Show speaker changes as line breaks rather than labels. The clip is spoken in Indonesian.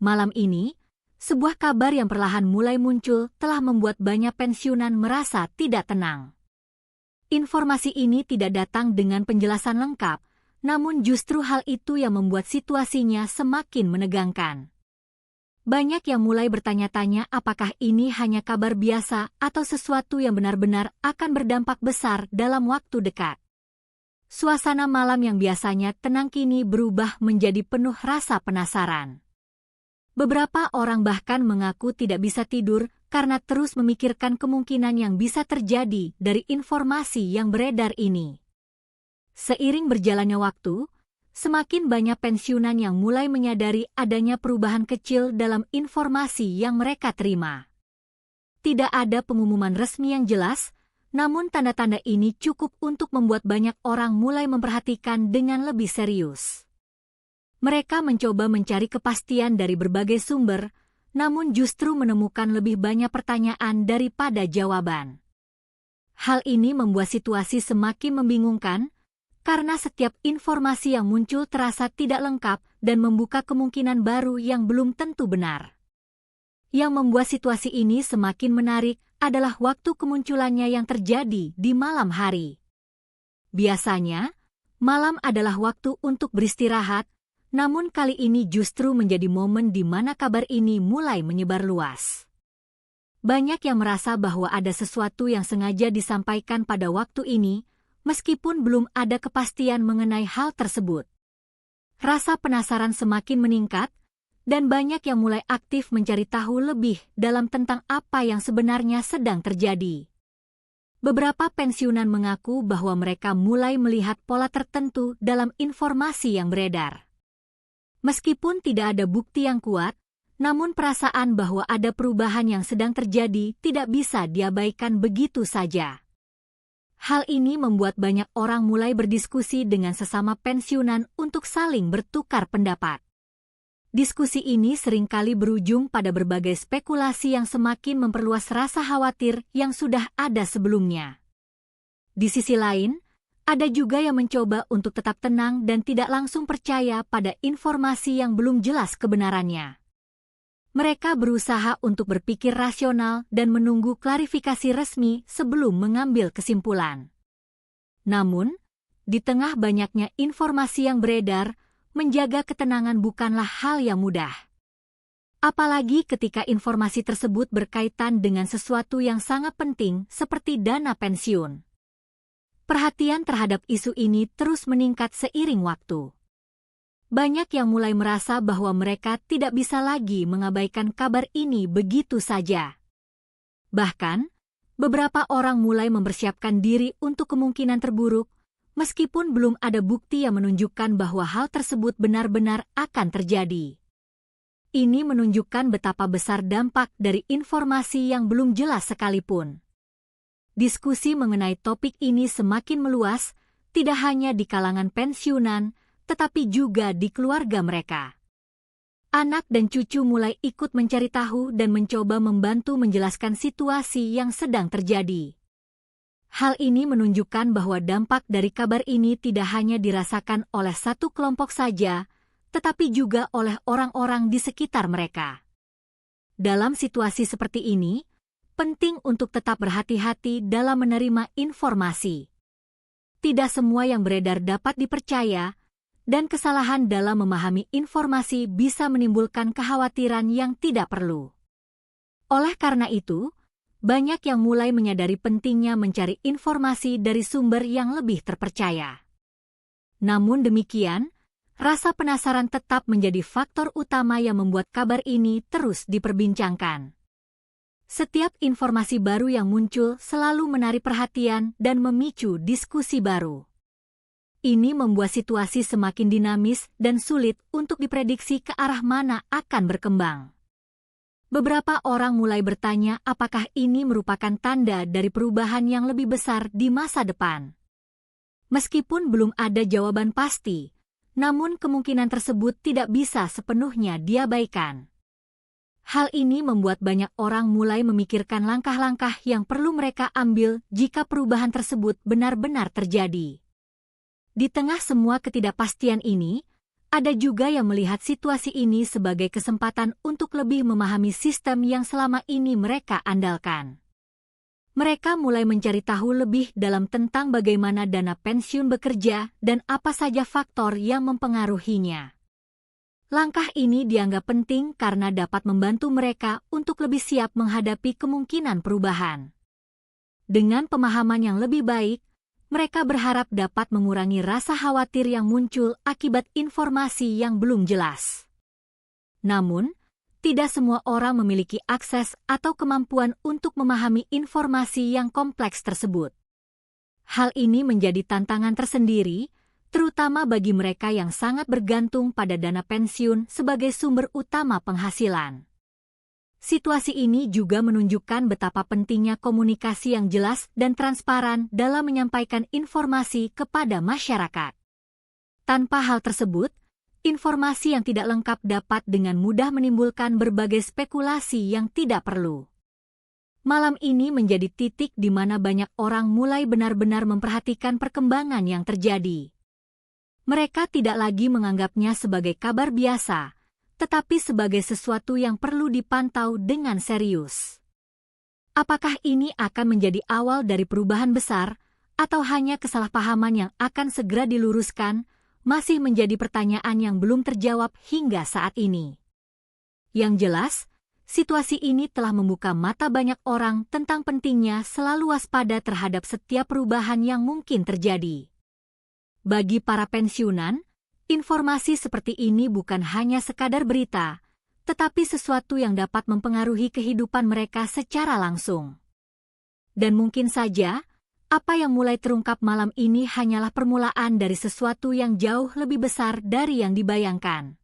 Malam ini, sebuah kabar yang perlahan mulai muncul telah membuat banyak pensiunan merasa tidak tenang. Informasi ini tidak datang dengan penjelasan lengkap, namun justru hal itu yang membuat situasinya semakin menegangkan. Banyak yang mulai bertanya-tanya apakah ini hanya kabar biasa atau sesuatu yang benar-benar akan berdampak besar dalam waktu dekat. Suasana malam yang biasanya tenang kini berubah menjadi penuh rasa penasaran. Beberapa orang bahkan mengaku tidak bisa tidur karena terus memikirkan kemungkinan yang bisa terjadi dari informasi yang beredar ini. Seiring berjalannya waktu, semakin banyak pensiunan yang mulai menyadari adanya perubahan kecil dalam informasi yang mereka terima. Tidak ada pengumuman resmi yang jelas, namun tanda-tanda ini cukup untuk membuat banyak orang mulai memperhatikan dengan lebih serius. Mereka mencoba mencari kepastian dari berbagai sumber, namun justru menemukan lebih banyak pertanyaan daripada jawaban. Hal ini membuat situasi semakin membingungkan, karena setiap informasi yang muncul terasa tidak lengkap dan membuka kemungkinan baru yang belum tentu benar. Yang membuat situasi ini semakin menarik adalah waktu kemunculannya yang terjadi di malam hari. Biasanya, malam adalah waktu untuk beristirahat, namun kali ini justru menjadi momen di mana kabar ini mulai menyebar luas. Banyak yang merasa bahwa ada sesuatu yang sengaja disampaikan pada waktu ini, meskipun belum ada kepastian mengenai hal tersebut. Rasa penasaran semakin meningkat, dan banyak yang mulai aktif mencari tahu lebih dalam tentang apa yang sebenarnya sedang terjadi. Beberapa pensiunan mengaku bahwa mereka mulai melihat pola tertentu dalam informasi yang beredar. Meskipun tidak ada bukti yang kuat, namun perasaan bahwa ada perubahan yang sedang terjadi tidak bisa diabaikan begitu saja. Hal ini membuat banyak orang mulai berdiskusi dengan sesama pensiunan untuk saling bertukar pendapat. Diskusi ini seringkali berujung pada berbagai spekulasi yang semakin memperluas rasa khawatir yang sudah ada sebelumnya. Di sisi lain, ada juga yang mencoba untuk tetap tenang dan tidak langsung percaya pada informasi yang belum jelas kebenarannya. Mereka berusaha untuk berpikir rasional dan menunggu klarifikasi resmi sebelum mengambil kesimpulan. Namun, di tengah banyaknya informasi yang beredar, menjaga ketenangan bukanlah hal yang mudah. Apalagi ketika informasi tersebut berkaitan dengan sesuatu yang sangat penting seperti dana pensiun. Perhatian terhadap isu ini terus meningkat seiring waktu. Banyak yang mulai merasa bahwa mereka tidak bisa lagi mengabaikan kabar ini begitu saja. Bahkan, beberapa orang mulai mempersiapkan diri untuk kemungkinan terburuk, meskipun belum ada bukti yang menunjukkan bahwa hal tersebut benar-benar akan terjadi. Ini menunjukkan betapa besar dampak dari informasi yang belum jelas sekalipun. Diskusi mengenai topik ini semakin meluas, tidak hanya di kalangan pensiunan, tetapi juga di keluarga mereka. Anak dan cucu mulai ikut mencari tahu dan mencoba membantu menjelaskan situasi yang sedang terjadi. Hal ini menunjukkan bahwa dampak dari kabar ini tidak hanya dirasakan oleh satu kelompok saja, tetapi juga oleh orang-orang di sekitar mereka. Dalam situasi seperti ini, penting untuk tetap berhati-hati dalam menerima informasi. Tidak semua yang beredar dapat dipercaya, dan kesalahan dalam memahami informasi bisa menimbulkan kekhawatiran yang tidak perlu. Oleh karena itu, banyak yang mulai menyadari pentingnya mencari informasi dari sumber yang lebih terpercaya. Namun demikian, rasa penasaran tetap menjadi faktor utama yang membuat kabar ini terus diperbincangkan. Setiap informasi baru yang muncul selalu menarik perhatian dan memicu diskusi baru. Ini membuat situasi semakin dinamis dan sulit untuk diprediksi ke arah mana akan berkembang. Beberapa orang mulai bertanya apakah ini merupakan tanda dari perubahan yang lebih besar di masa depan. Meskipun belum ada jawaban pasti, namun kemungkinan tersebut tidak bisa sepenuhnya diabaikan. Hal ini membuat banyak orang mulai memikirkan langkah-langkah yang perlu mereka ambil jika perubahan tersebut benar-benar terjadi. Di tengah semua ketidakpastian ini, Ada juga yang melihat situasi ini sebagai kesempatan untuk lebih memahami sistem yang selama ini mereka andalkan. Mereka mulai mencari tahu lebih dalam tentang bagaimana dana pensiun bekerja dan apa saja faktor yang mempengaruhinya. Langkah ini dianggap penting karena dapat membantu mereka untuk lebih siap menghadapi kemungkinan perubahan. Dengan pemahaman yang lebih baik, mereka berharap dapat mengurangi rasa khawatir yang muncul akibat informasi yang belum jelas. Namun, tidak semua orang memiliki akses atau kemampuan untuk memahami informasi yang kompleks tersebut. Hal ini menjadi tantangan tersendiri, terutama bagi mereka yang sangat bergantung pada dana pensiun sebagai sumber utama penghasilan. Situasi ini juga menunjukkan betapa pentingnya komunikasi yang jelas dan transparan dalam menyampaikan informasi kepada masyarakat. Tanpa hal tersebut, informasi yang tidak lengkap dapat dengan mudah menimbulkan berbagai spekulasi yang tidak perlu. Malam ini menjadi titik di mana banyak orang mulai benar-benar memperhatikan perkembangan yang terjadi. Mereka tidak lagi menganggapnya sebagai kabar biasa, tetapi sebagai sesuatu yang perlu dipantau dengan serius. Apakah ini akan menjadi awal dari perubahan besar, atau hanya kesalahpahaman yang akan segera diluruskan, masih menjadi pertanyaan yang belum terjawab hingga saat ini. Yang jelas, situasi ini telah membuka mata banyak orang tentang pentingnya selalu waspada terhadap setiap perubahan yang mungkin terjadi. Bagi para pensiunan, informasi seperti ini bukan hanya sekadar berita, tetapi sesuatu yang dapat mempengaruhi kehidupan mereka secara langsung. Dan mungkin saja, apa yang mulai terungkap malam ini hanyalah permulaan dari sesuatu yang jauh lebih besar dari yang dibayangkan.